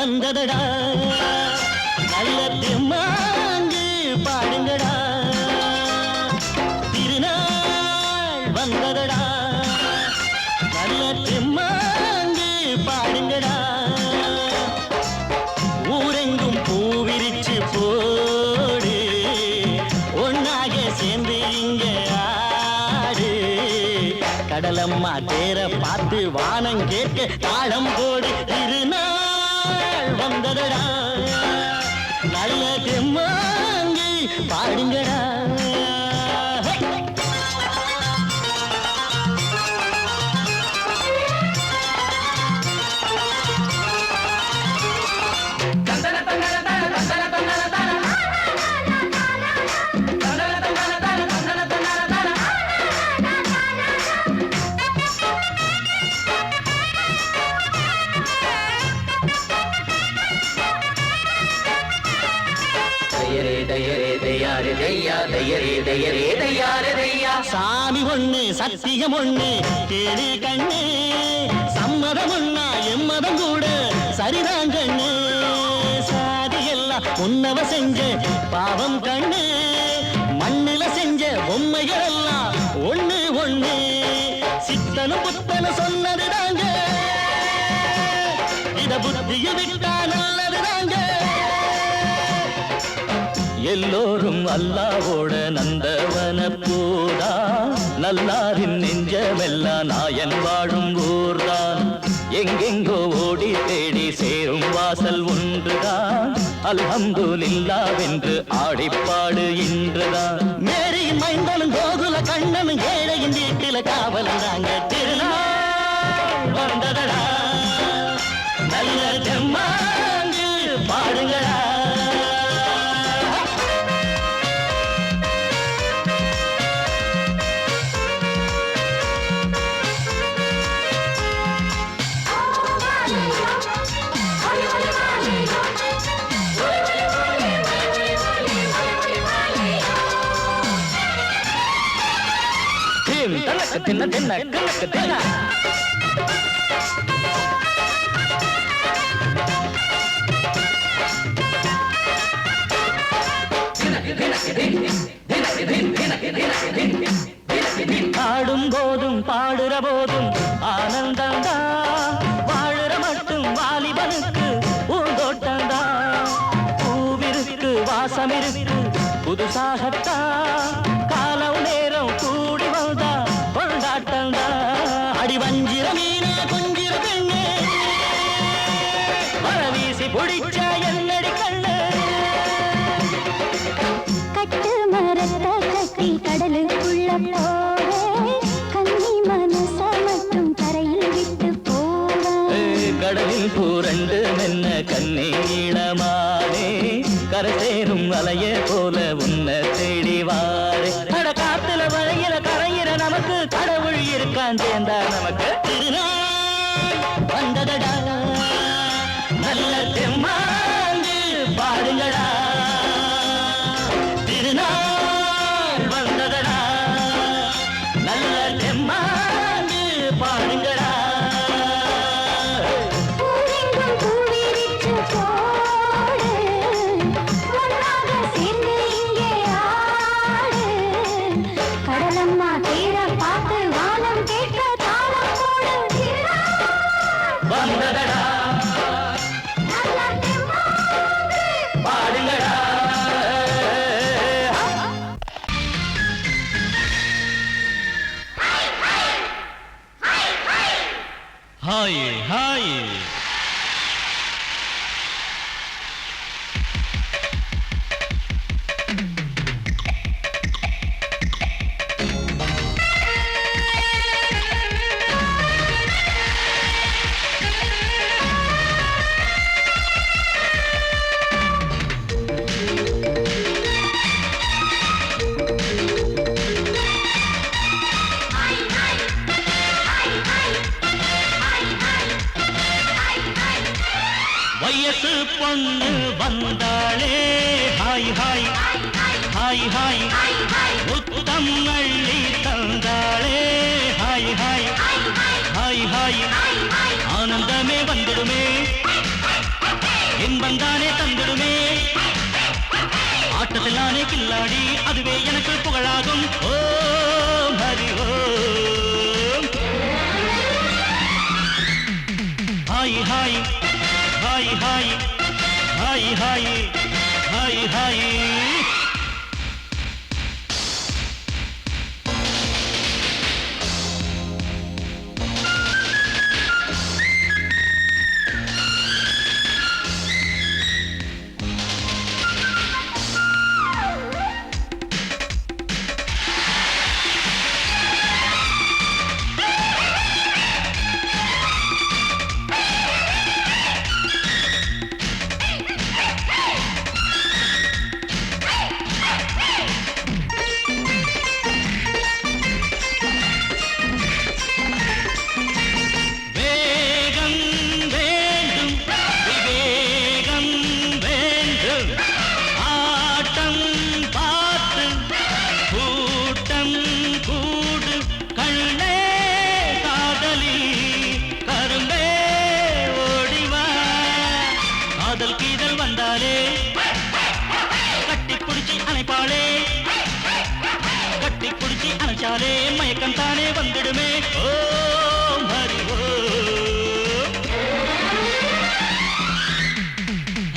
வந்ததடா நல்ல தெம்மாங்கு பாடுங்கடா திருநாள் வந்ததடா நல்ல தெம்மாங்கு பாடுங்கடா ஊரெங்கும் பூவிரிச்சு போடு ஒன்னாக சேர்ந்து இங்க ஆடு கடலம்மா தேர பார்த்து வானம் கேட்க தாளம் போடு திருநாள் வந்ததடா நல்ல தெம்மாங்கி பாடுங்கடா சாமி ஒண்ணு சத்தியம் ஒண்ணு கேடு கண்ணு சம்மதம் ஒண்ணா எம்மதம் கூட சரிதான் கண்ணு சாதி எல்லாம் உன்னவ செஞ்ச பாவம் கண்ணு மண்ணில செஞ்ச பொம்மைகள் எல்லாம் ஒண்ணு ஒண்ணு சித்தனும் புத்தனும் சொன்னது தாங்க இத புத்திய விட்டா நல்லது தாங்க எல்லோரும் அல்லாவோட நந்தவன பூதா நல்லாரின் நெஞ்சமெல்லாம் நாயன் வாழும் ஊர்தான் எங்கெங்கோ ஓடி தேடி சேரும் வாசல் ஒன்றுதான் அல்ஹம்துலில்லாஹ்வென்று ஆடிப்பாடு இன்றுதான் மேரியின் மைந்தனும் கோகுல கண்ணனும் ஏழையின் வீட்டில காவலந்தாங்க திருநாள் வந்ததடா நல்ல தெம்மாங்கு பாடுங்களா தின்ன தின்ன கணக்கு தின்ன ஆடும் போதும் பாடுற போதும் ஆனந்தந்தா வாழுற மட்டும் வாலிபனுக்கு பூந்தோட்டந்தா பூவிருக்கு வாசம் இருக்கு புதுசாகத்தா காலம் நேரம் கூடி வந்தா கொண்டாட்டந்தா அடி வஞ்சிர மீன கொஞ்சிர பெண்ணு மரவீசி பிடிச்ச என்னடி கண்ணு கட்டு மரத்த கட்டி கடலுக்குள்ள போவே கண்ணி மனச மட்டும் கரையில் விட்டு போவே கடலில் பூரண்டு மென்ன கண்ணே இளமானே கரை சேரும் அலைய போல உன்னை தேடி வாரே கட காத்துல வளையில கரையிற நமக்கு கடவுள் இருக்கான் சேர்ந்தா நமக்கு திருநாள் வந்ததடா நல்ல தெம்மாங்கு பாடுங்கடா திருநாள் வந்ததடா நல்ல தெம்மாங்கு பாடுங்கடா Hi, hi. வயசு பொண்ணு வந்தாளே ஹாய் ஹாய் ஹாய் ஹாய் முத்தம் அள்ளி தந்தாளே ஹாய் ஹாய் ஹாய் ஹாய் ஆனந்தமே வந்துடுமே இன்பம் தானே தந்திடுமே ஆட்டத்தில் நானே கில்லாடி அதுவே எனக்கு புகழாகும் ஓம் ஹரி ஓம் ஹாய் ஹாய் ஹாய் ஹாய் ஹாய் ஹாய் ஹாய் ஹாய் மயக்கம் தானே வந்துடுமே ஓம் ஹரி ஓம்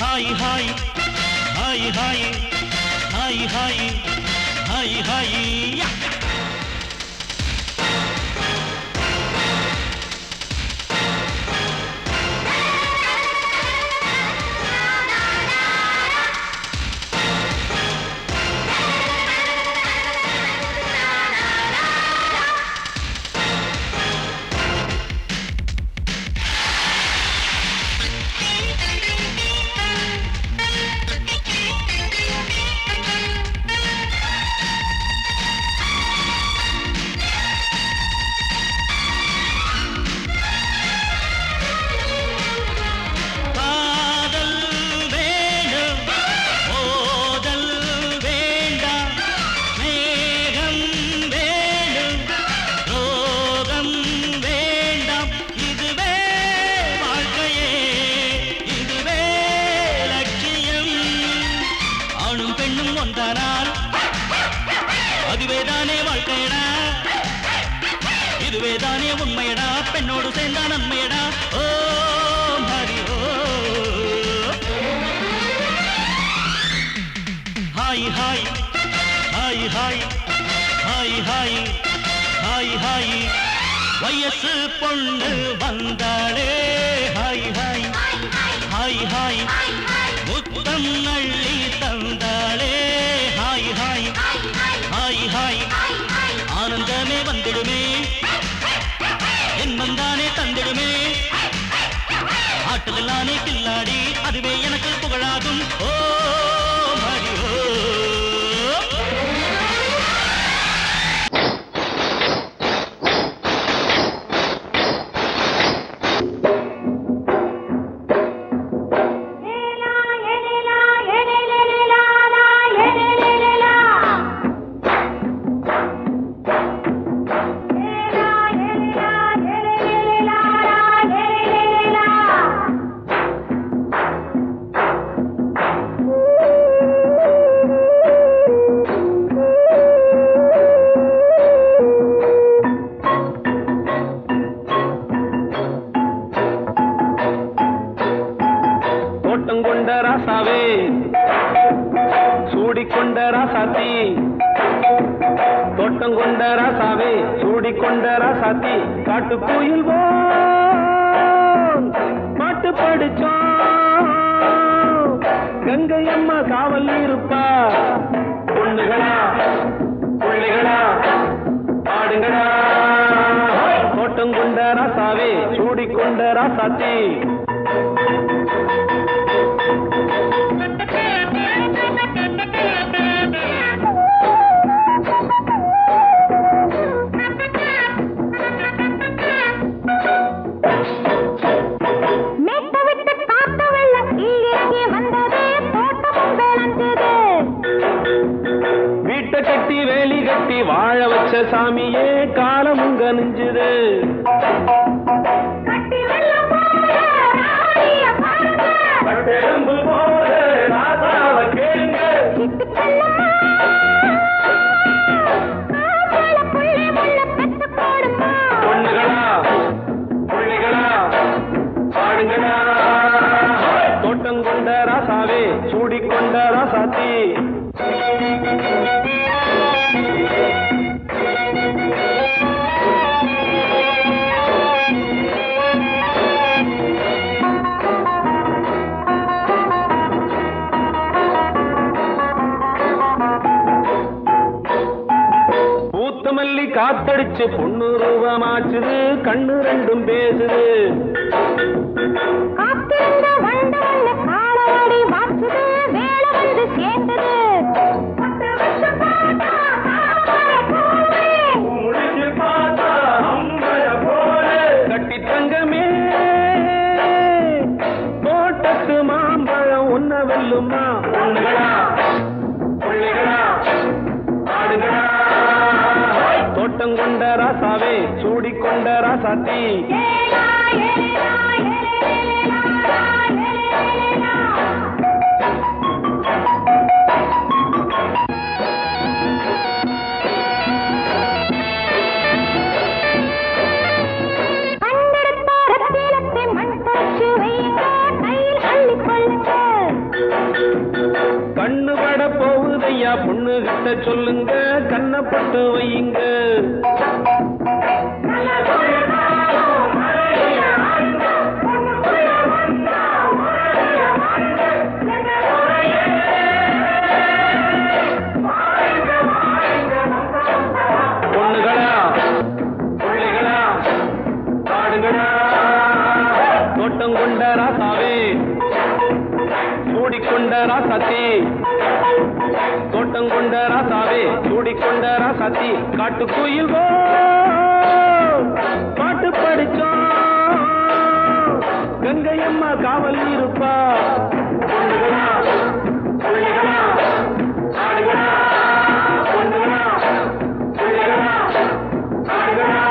ஹாய் ஹாய் ஹாய் ஹாய் ஹாய் ஹாய் ஹாய் ஹாய் இதுவேதானே உண்மையடா பெண்ணோடு சேர்ந்தா நன்மையடா ஓம் ஹரி ஓம் ஹாய் ஹாய் ஹாய் ஹாய் ஹாய் ஹாய் ஹாய் ஹாய் வயசு பொண்ணு வந்தாளே ஹாய் ஹாய் ஹாய் ஹாய் முத்தம் அள்ளி தந்தாளே ஹாய் ஹாய் ஹாய் ஹாய் ஆனந்தமே வந்துடுமே என்மம் தானே தந்திடுமே ஆட்டத்தில் நானே கில்லாடி அதுவே எனக்கு புகழாகும் ஓம் ஹரி ஓம் சூடிக்கொண்ட ராசாத்தி தோட்டம் கொண்ட ராசாவே சூடிக்கொண்ட ராசாத்தி காட்டு கோயில் பாட்டு படிச்சோம் கங்கை அம்மா காவல் இருப்பா பொண்ணுகளா பிள்ளைகளா ஆடுங்களா தோட்டம் கொண்ட ராசாவே சூடிக்கொண்ட ராசாத்தி கட்டி வேலி கட்டி வாழ வச்ச சாமியே காலமும் கனிஞ்சுது கட்டி வெள்ளம் போல ராசாத்தி பூத்தமல்லி காத்தடிச்சு பொண்ணு ரூபமாச்சுது கண்ணு ரெண்டும் பேசுது கட்டி தங்கமே தோட்டத்து மாம்பழம் உன்ன வெல்லுமா பொண்ணுகளா பிள்ளைகளா ஆடுகளா தோட்டம் கொண்ட ராசாவே சூடிக்கொண்ட ராசாத்தி கண்ணு பட போகுதையா பொண்ணு கிட்ட சொல்லுங்க கண்ணப்பட்டு வையுங்க பொண்ணுகளா பிள்ளைகளா ஆடுகளா தோட்டம் கொண்ட ராசாவே சூடிக்கொண்ட ராசாத்தி தோட்டம் கொண்ட ராசாவே சூடிக்கொண்ட ராசாத்தி காட்டுக்குயில் பாட்டு படிச்சோம் கங்கையம்மா காவல் இருப்பா பொண்ணுகளா பிள்ளைகளா ஆடுகளா பொண்ணுகளா பிள்ளைகளா ஆடுகளா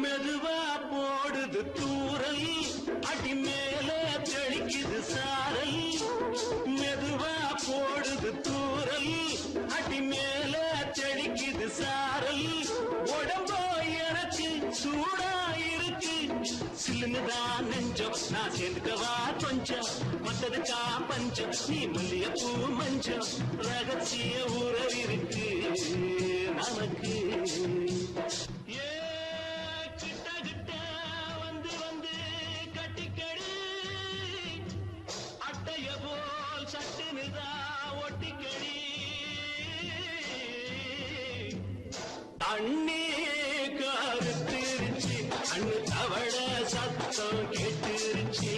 மெதுவா போடுது தூரல் அடி மேல தெளிக்குது சாரல் மெதுவா போடுது தூரல் அடி மேல தெளிக்குது சாரல் உடம்போ எனக்கு சூடா இருக்கு சில்லுதான் நெஞ்சம் நான் சேர்ந்துக்கவா கொஞ்சம் மத்ததுக்கா பஞ்சம் நீ மல்லியப்பூ மஞ்சம் ரகசிய உறவிருக்கு நமக்கு தண்ணி கருத்திருச்சு அண்ணு தவள சத்தம் கேட்டுருச்சு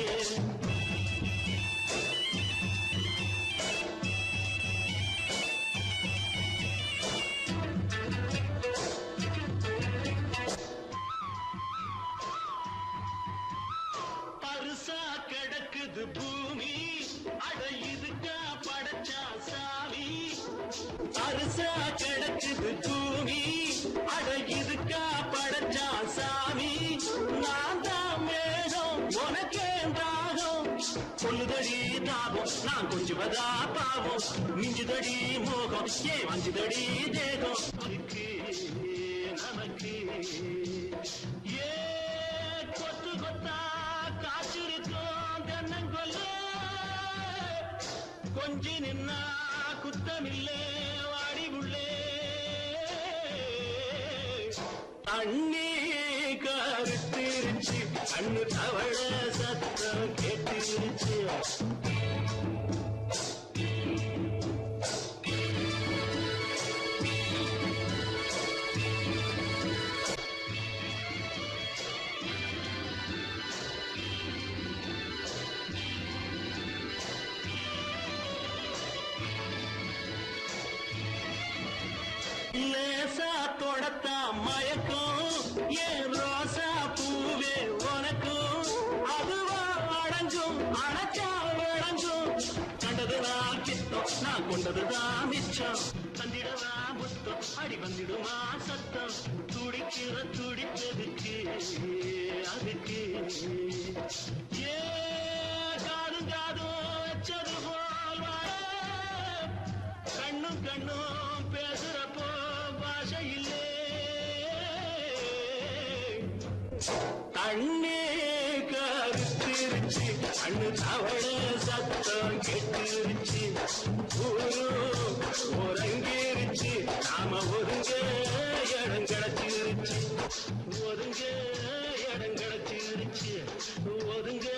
தூசா கிடக்குது பூமி அட இதுக்கா படைச்சா சாமி நான் தான் மேகம் உனக்கே தாகம் சொல்லுதடி தாபம் நான் கொஞ்சுவதா பாவம் மிஞ்சுதடி மோகம் ஏன் வஞ்சுதடி தேகம் நமக்கு ஏ கொத்து கொத்தா காற்றிருக்கும் தென்னங்கொல்ல கொஞ்சி நின்னா குத்தமில்லே வாடி உள்ளே அண்ணி கருத்திருச்சு அண்ணு தவழ சத்தம் கேட்டுருச்சு லேசா தொடத்தா மயக்கும் ஏன் ரோசா பூவே உனக்கும் அதுவா அடைஞ்சும் அடைச்சா விளைஞ்சும் கண்டதுதான் கித்தம் நான் கொண்டதுதான் மிச்சம் தந்திடவா முத்தம் அடி வந்திடுமா சத்தம் துடிக்கிற துடிப்பதுக்கு அதுக்கு ஏ காதும் காதும் வச்சது போல் வர கண்ணும் கண்ணும் பேசுறப்போ பாஷை இல்லே தண்ணே கருத்திருச்சு அண்ணு தவள சத்தம் கெட்டுருச்சு ஒருங்கிருச்சு நாம ஒருங்க இடம் கிடைச்சிருச்சு ஒருங்க இடம் கிடைச்சிருச்சு ஒருங்க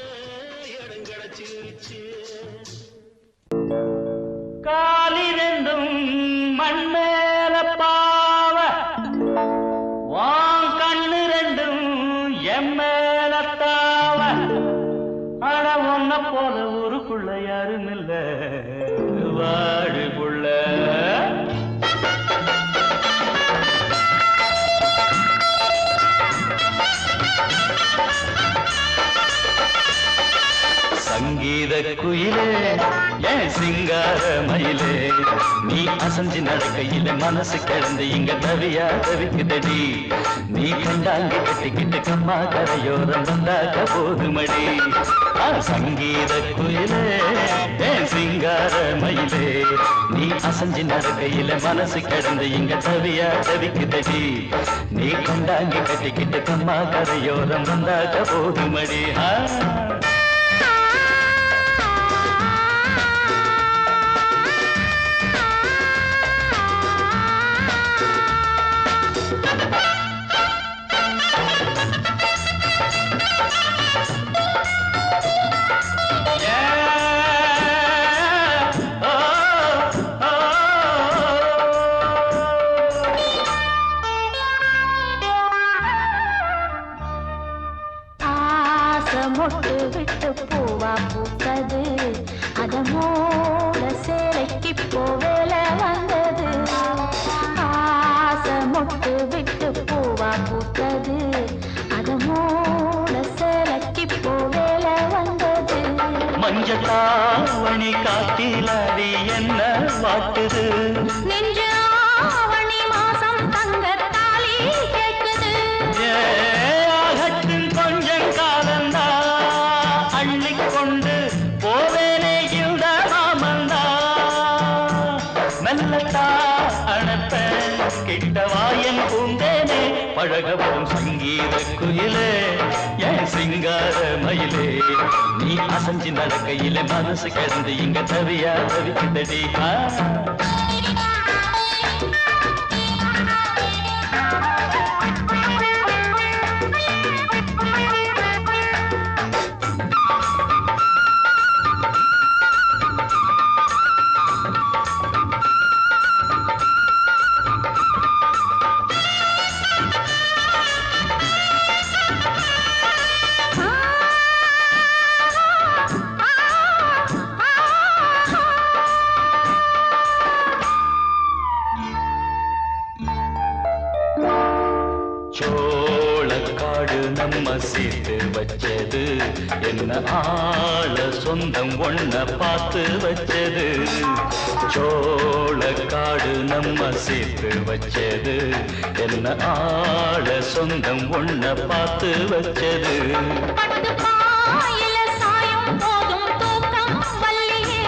இடம் கிடைச்சிருச்சு காலிரண்டும் மண்மேல பாவ வான் கண்ணு ரெண்டும் எம்மேல தாவ ஆனா ஒன்ன போல ஊருக்குள்ள யாரும் இல்ல வாடுக்குள்ள சங்கீத குயிலே ஏன் சிங்கார மயிலே நீ அசஞ்சு நடக்கையில மனசு கிடந்து இங்க தவியா தவிக்குதடி நீ கண்டாங்க கட்டிக்கிட்டு கம்மா கரையோரம் வந்தாக்க போதுமடி சங்கீத குயிலே ஏன் சிங்கார மயிலே நீ அசஞ்சு நடக்கையில மனசு கிடந்து இங்க தவியா தவிக்குதடி நீ கண்டாங்க கட்டிக்கிட்டு கம்மா கரையோரம் வந்தாக்க போதுமடி மொட்டு விட்டு பூவா பூத்தது அதமோட சேலைக்கு போவேல வந்தது ஆசை மொட்டு விட்டு பூவா பூத்தது அதமோட சேலைக்கு போவேல வந்தது மஞ்சளாவணி காட்டிலாடி என்ன வாட்டுது நெஞ்சு ஆவணி மாசம் தங்க தாலி கேட்குது கொஞ்சம் காலந்தா அள்ளிக்கொண்டு போவேனே இந்த மாமந்தா மெல்லத்தா அணப்ப கிட்டவாயன் பூந்தேனே பழக வரும் சங்கீத குயிலே என் சிங்கார மயிலே நீ அசஞ்சு நடக்கையில மனசு கிடந்து இங்க தவியா தவிக்குதடி சோளக்காடு நம்ம சேர்த்து வச்சது என்ன ஆள சொந்தம் ஒன்ன பார்த்து வச்சது சோளக்காடு காடு நம்ம சேர்த்து வச்சது என்ன ஆள சொந்தம் ஒன்ன பார்த்து வச்சது பட்டு பாயில சாயும் போதும் தூக்கம் வல்லியே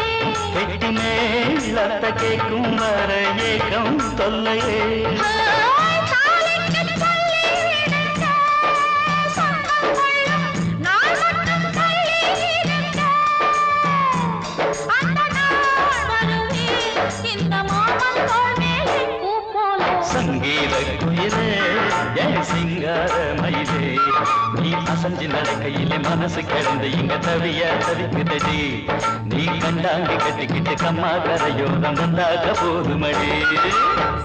கெட்டி மேலத்த கேட்கும் வர ஏக்கம் தொல்லையே தாலிக்கு சொல்லி விடுங்க சொந்தங்களும் நான் மட்டும் தள்ளி விடுங்க அந்த நாள் வருவே இந்த மாமன் தோள் மேலே பூ போல சங்கீத குயிலே என் சிங்கார மயிலே நீ அசஞ்சு நடக்கையிலே மனசு கிடந்து இங்க தவிய தவிக்குதடி நீ கண்டாங்கி கட்டிக்கிட்டு கம்மா கரையோரம் வந்தாக போதுமடி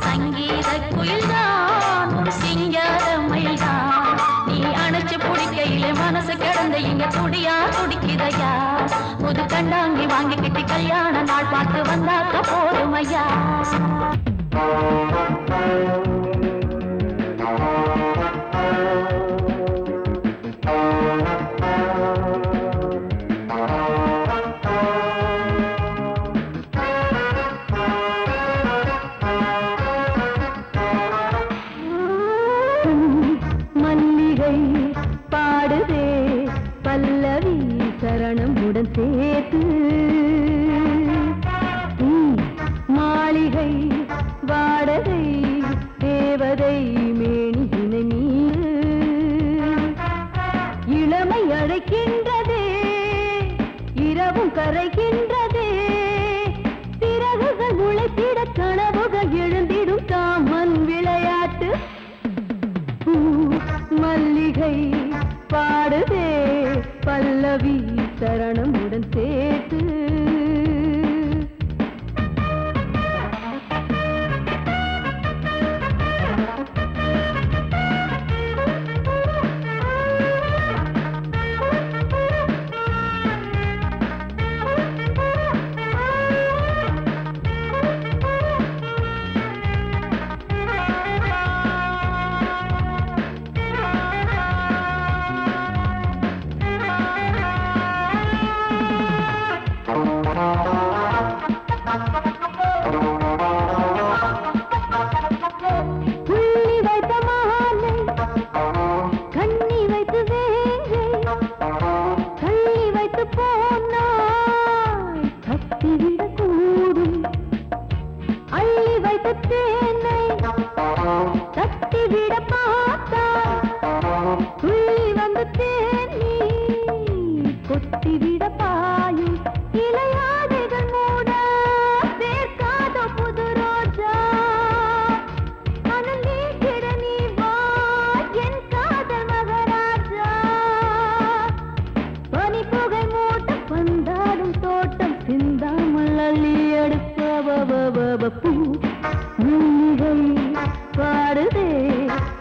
சங்கீத குயில்தான் உன் சிங்கார மயில்தான் நீ அணைச்சு பிடிக்கையிலே மனசு கிடந்த இங்க துடியா துடிக்குதையா புது கண்டாங்கி வாங்கிக்கிட்டு கல்யாண நாள் பார்த்து வந்தாக்க போதுமையா மல்லிகை பாடுதே பல்லவி சரணம் உடன் சேர்த்து மாளிகை வாடகை தேவதை மேனியினை மீது இளமை அழைக்கின்றதே இரவும் கரைகின்றதே சிறகுகள் முளைத்திட கனவுகள் எழுந்திடும் காமன் விளையாட்டு மல்லிகை பாடுதே பல்லவி சரணம் உடன் சேர்த்து புள்ளி வைத்த மாலை கண்ணி வைத்து வேங்கை தள்ளி வைத்து போனாய் தப்பிவிட கூடும் அள்ளி வைத்த தேனை தட்டிவிட பார்த்தாய் துள்ளி வந்து தேனி கொட்டிவிட பாயும் இளையாதைகள் மூட சேர்க்காத புது ரோஜா மனம் நீக்கிட நீ வா என் காதல் மகராஜா பனி புகை மூட்டம் வந்தாடும் தோட்டம் சிந்தாமல் அள்ளி எடுக்க பூ மல்லிகை பாடுதே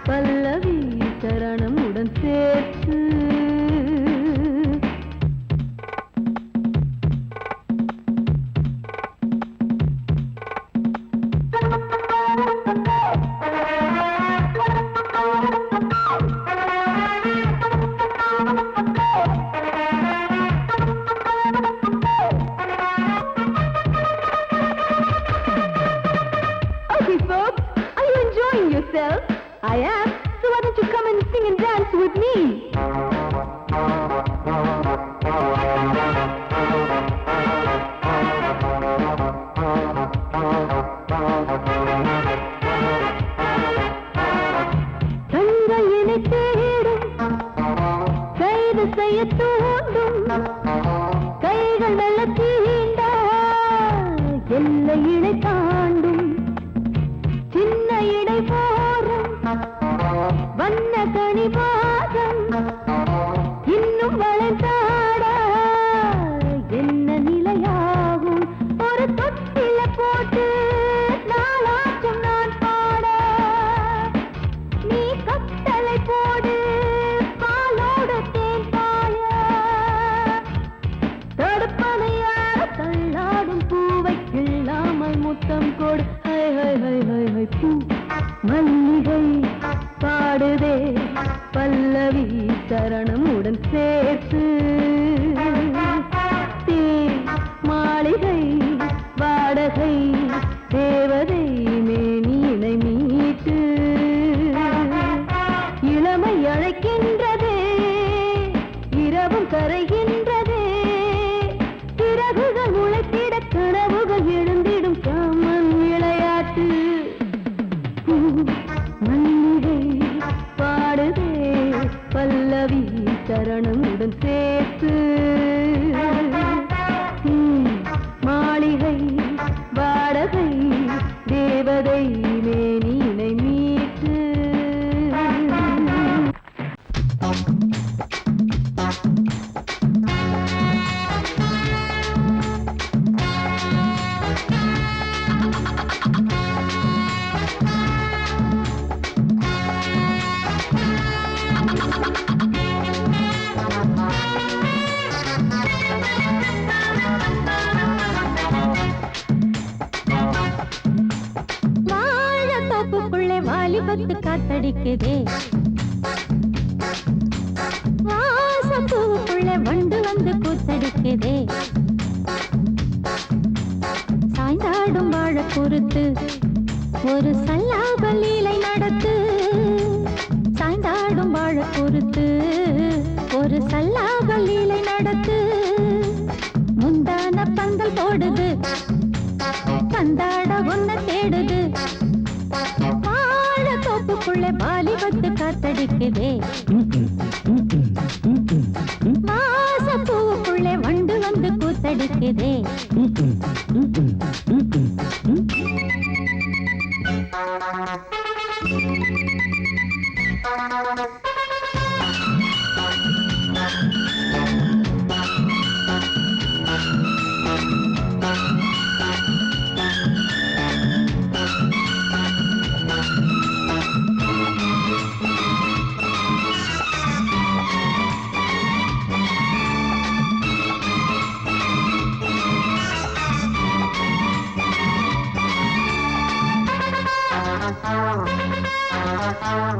பல்லவி சரணம் உடன் சேர்த்து Okay, folks, are you enjoying yourself? I am. So why don't you come and sing and dance with me? கண்களை தேடும் கைது செய்ய தூண்டும் கைகள் நல்ல தீண்ட எல்லை இணை தாண்டும் சின்ன இடை போரும் வண்ண கனி பாதம் இன்னும் வளைந்தாட என்ன நிலையாகும் ஒரு தொட்டில போட்டு நாளாச்சும் நான் பாட நீ கட்டளை போடு பாலோடு தேன் பாய தடுப்பனையார தள்ளாடும் பூவை கிள்ளாமல் முத்தம் கொடு high high high high high பூ மல்லிகை பாடுதே பல்லவி சரணம் உடன் சேர்த்து மாளிகை வாடகை தேவதை தேவதை மேனினை மீட்டு வாலிபத்து காத்தடிக்குதே வாசப்பூவுக்குள்ள வண்டு வந்து கூத்தடிக்குதே சாய்ந்தாடும் வாழ பொறுத்து ஒரு சல்லாப லீலை நடத்து சாய்ந்தாடும் வாழ பொறுத்து ஒரு சல்லாப லீலை நடத்து முந்தான பந்தல் போடுது பந்தாட ஒன்ன தேடுது தோப்புக்குள்ளே வாலிபத்து காத்தடிக்குதே வாசப்பூவுக்குள்ளே வண்டு வந்து கூத்தடிக்குதே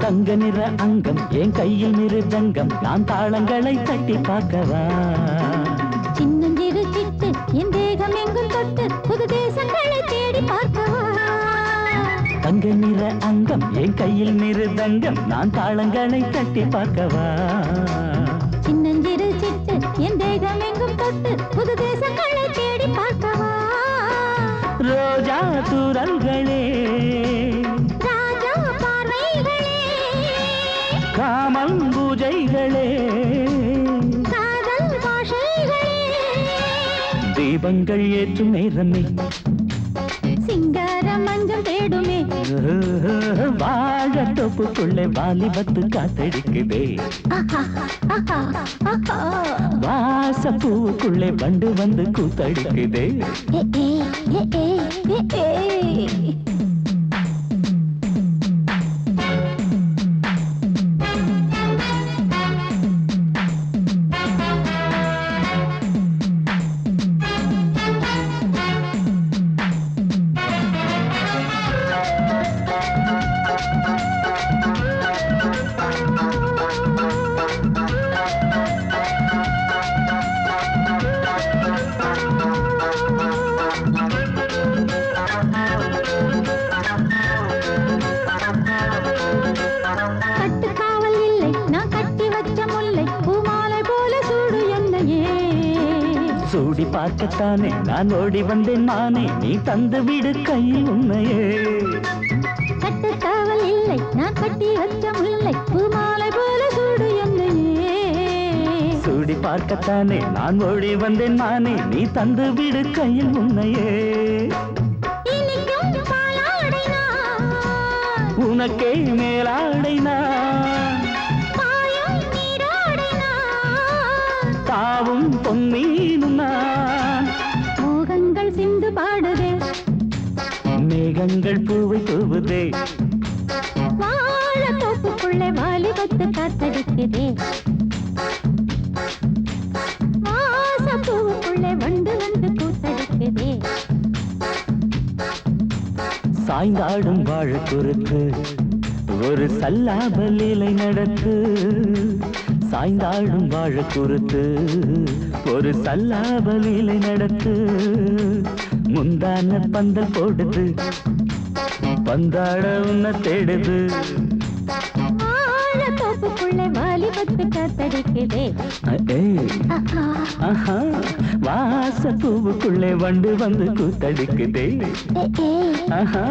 தங்க நிற அங்கம் என் கையில் மிருதங்கம் நான் தாளங்களை தட்டி பார்க்கவா சின்னஞ்சிறு சிட்டு என் தேகம் எங்கும் தொட்டு புது தேசங்களை தேடி பார்க்கவா தங்க நிற அங்கம் என் கையில் மிருதங்கம் நான் தாளங்களை தட்டி பார்க்கவா சின்னஞ்சிறு சிட்டு என் தேகம் எங்கும் தொட்டு புது தேசங்களை தேடி பார்க்கவா ரோஜா தூரல்களே ராஜா பார்வைகளே காமம் பூஜைகளே காதல் பாஷைகளே தீபங்கள் ஏற்றும் நேரமே சிங்கார மஞ்சள் தேடுமே வாழ தொப்புக்குள்ளே வாலிபத்து காத்தடிக்குதே வாசப்பூவுக்குள்ளே வண்டு வந்து கூத்தடிக்குதே கட்டுக்காவல் இல்லை நான் கட்டி வச்ச முல்லை பூமாலை போல சூடு என்னையே சூடி பார்க்கத்தானே நான் ஓடி வந்தேன் நானே நீ தந்து விடு கையில் உண்மையே கட்டுக்காவல் இல்லை நான் கட்டி வச்ச முல்லை பூமாலை போல சூடு என்னையே சூடி பார்க்கத்தானே நான் ஓடி வந்தேன் நானே நீ தந்து விடு கையில் உண்மையே இனிக்கும் பாலாடை நான் உனக்கே மேலாடை நான் பாயும் நீரோடை நான் தாவும் பொன்மீனும் நான் மோகங்கள் சிந்து பாடுதே மேகங்கள் பூவை தூவுதே வாழ தோப்புக்குள்ளே வாலிபத்து காத்தடிக்குதே வாசப்பூவுக்குள்ளே வண்டு வந்து கூத்தடிக்குதே சாய்ந்தாடும் வாழ குறுக்கு ஒரு சல்லாப லீலை நடத்து சாய்ந்தாடும் வாழ குறுத்து ஒரு சல்லாப லீலை நடத்து முந்தான பந்தல் போடுது பந்தாட உன்ன தேடுது வாழ தோப்புக்குள்ளே வாலிபத்து காத்தடிக்குதே ஆஹா வாசப்பூவுக்குள்ளே வண்டு வந்து கூத்தடிக்குதே ஆஹா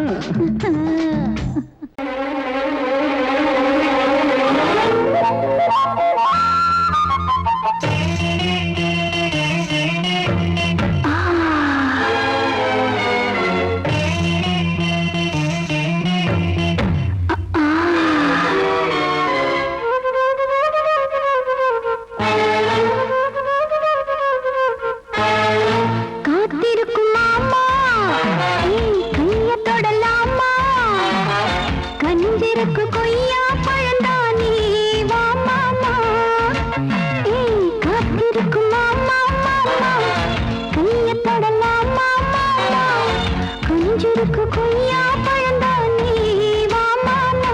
கஞ்சிருக்கு கொய்யா பழந்தான் நீ வா மாமா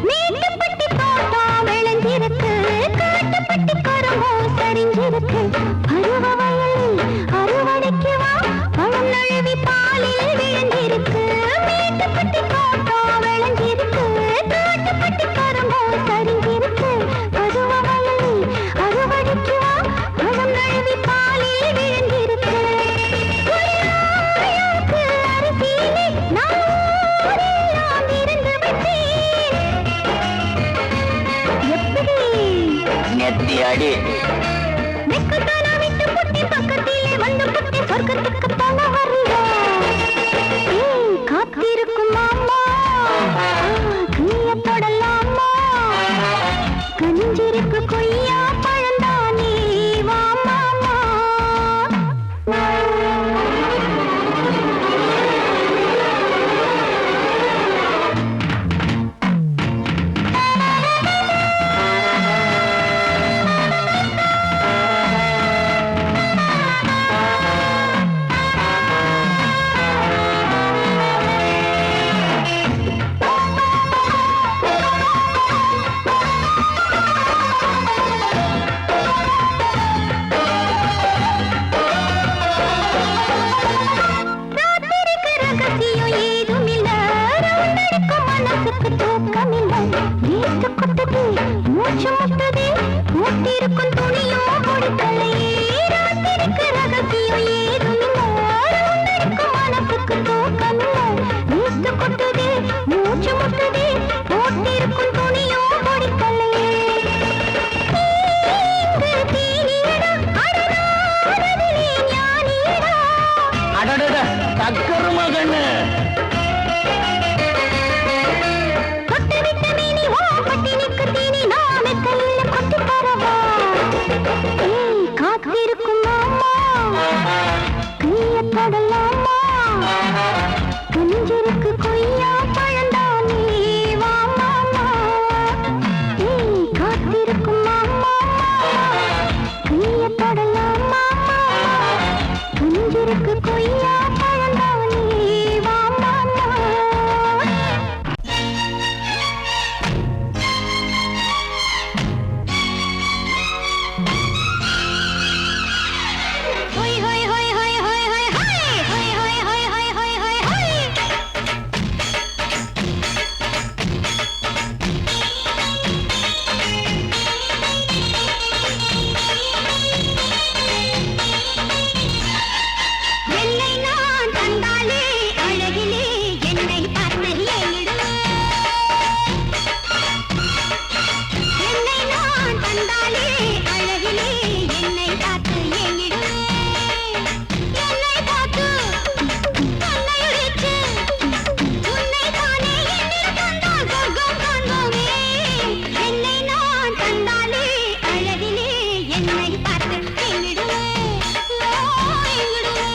மேட்டுப்பட்டி தோட்டம் விளைஞ்சிருக்கு காட்டுப்பட்டி கரும்போ சரிஞ்சிருக்கு பருவ வயலில் அறுவடைக்கு வா பழம் நழுவி பாலில் விழுந்திருக்கு மேட்டுப்பட்டி தோட்டம் விளைஞ்சிருக்கு காட்டுப்பட்டி கரும்போ சரிஞ்சிருக்கு பருவ வயலில் அறுவடைக்கு வா பழம் நழுவி பாலில் விழுந்திருக்கு குருநாயக்கு அரிசியிலே நான் ஊரெல்லாம் இருந்து விட்டேன் எப்படி நெத்தி அடி நெக்குத்தானா விட்டு புட்டி பக்கத்திலே வந்து புட்டி சொர்க்கத்துக்கு தான வருவா ஏய் காத்திருக்கும் மாமா கைய தொடலாமா கஞ்சிருக்கு கொய்யா பழந்தானே வா மாமா ராத்திரிக்கு ரகசியம் ஏதுமில்ல ரவுண்டடிக்கும் மனசுக்கு தூக்கமில்லை வேத்து கொட்டுது மூச்சு முட்டுது மூட்டிருக்கும் துணியும் முடிக்கலையே ராத்திரிக்கு ரகசியம் ஏதுமில்ல ரவுண்டடிக்கும் மனசுக்கு தூக்கமில்லை வேத்து கொட்டுது மூச்சு முட்டுது மூட்டிருக்கும் துணியும் முடிக்கலையே இங்கு தீனியடா அடனானதிலே ஞானியடா அடடட டக்கரு மகன்னு கொட்டு விட்ட மீனி ஓ பட்டினிக்கு தீனி நாமே கையில கொட்டி தரவா ஏய் காத்திருக்கும் மாமா கைய தொடலாமா கஞ்சிருக்கு கொய்யா பழந்தானே வா மாமா ஏய் காத்திருக்கும் மாமா கைய தொடலாமா கஞ்சிருக்கு கொய்யா பழந்தானே வா மாமா ஹொய் ஹொய் ஹொய் ஹொய் ஹொய் ஹொய் ஹொய் ஹொய் ஹொய் ஹொய் ஹொய் ஹொய் ஹொய் என்னை நான் தந்தாலே அழகிலே என்னை பார்த்து ஏங்கிடுவேன் என்னை நான் தந்தாலே அழகிலே என்னை பார்த்து ஏங்கிடுவேன் என்னை பார்த்து தன்னை இழிச்சு உன்னை தானே என்னில் தந்தால் சொர்க்கம் காண்போமே என்னை நான் தந்தாலே அழகிலே என்னை பார்த்து ஏங்கிடுவேன் ஏங்கிடுவேன்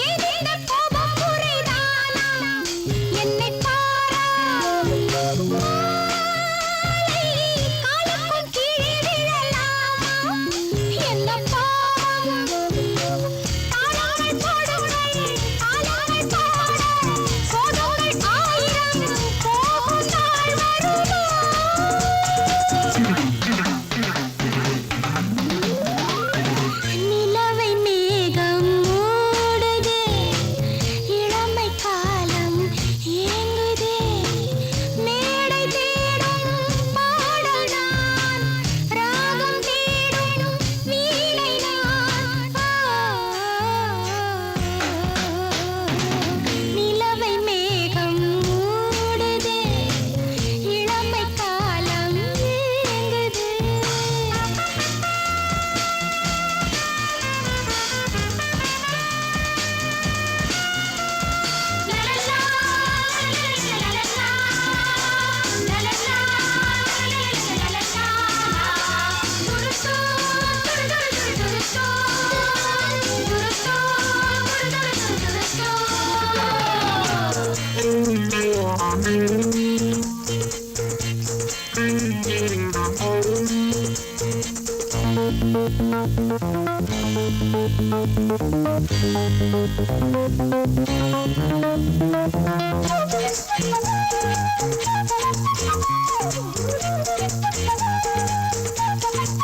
ஏதேந்த கோபம் குறைதானா என்னை பாரா காலுக்கும் கீழே விழலாமா என்ன பாவம் தாளாமல் பாடுங்கள் தாளாமல் பாட சோதங்கள் ஆயிரம் போகும் நாள் வருமா நிலவை மேகம் மூடுதே இளமை காலம் ஏங்குதே மேடை தேடும் பாடல் நான் ராகம் தேடும் வீணை நான் நிலவை மேகம் மூடுதே இளமை காலம் ஏங்குதே Thank you.